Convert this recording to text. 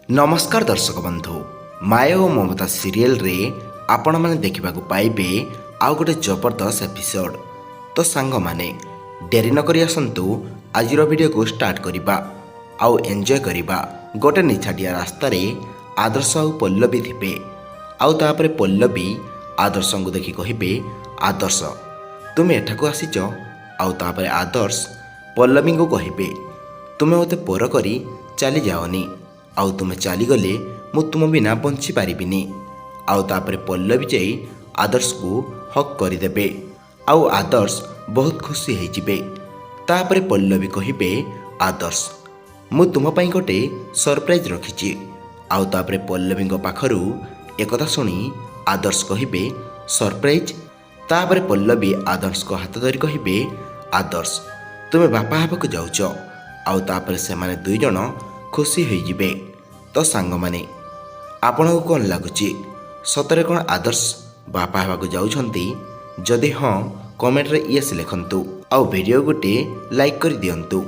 नमस्कार दर्शक बंधु माया और ममता सीरियल रे आपण मैंने देखा पाइबे आउ गोटे जबरदस्त एपिसोड। तो सांग माने डेरी न करी आसंतु आज वीडियो को स्टार्ट करिबा आउ एंजॉय करिबा। गोटे निछाटिया रास्ता रे आदर्श आउ पल्लवी थिबे आउ तापरे पल्लवी आदर्श को देखि कहिबे, आदर्श तुम एठाकू आसीच। आउ तापरे आदर्श पल्लवी को कहिबे, तुमे मते पर करी चली जाओनी, आउ तुमे चलीगले मु तुम बिना बंची पारिबिनी। आउ तापरे पल्लवी जाई आदर्श को हक करदेबे आउ आदर्श बहुत खुशी होइजिबे। तापरे पल्लवी कहिबे, आदर्श मु तुम पई गोटे सरप्राइज रखिछि। आउ तापरे पल्लवी पाखरु एकथा सुनी आदर्श कहिबे, सरप्राइज। तापरे पल्लवी आदर्श को हाथ धरी कहिबे, आदर्श तुमे बापा हेबाकु जाउछ। आउ तापरे सेमाने दुई जण खुशी होइजिबे। तो सांग माने आपनको कौन लगुच, सतरे कौन आदर्श बापा हेबाकु जाउछंती? जदि हाँ कमेंट रे यस लिखंतु आउ वीडियो गोटे लाइक कर दियंतु।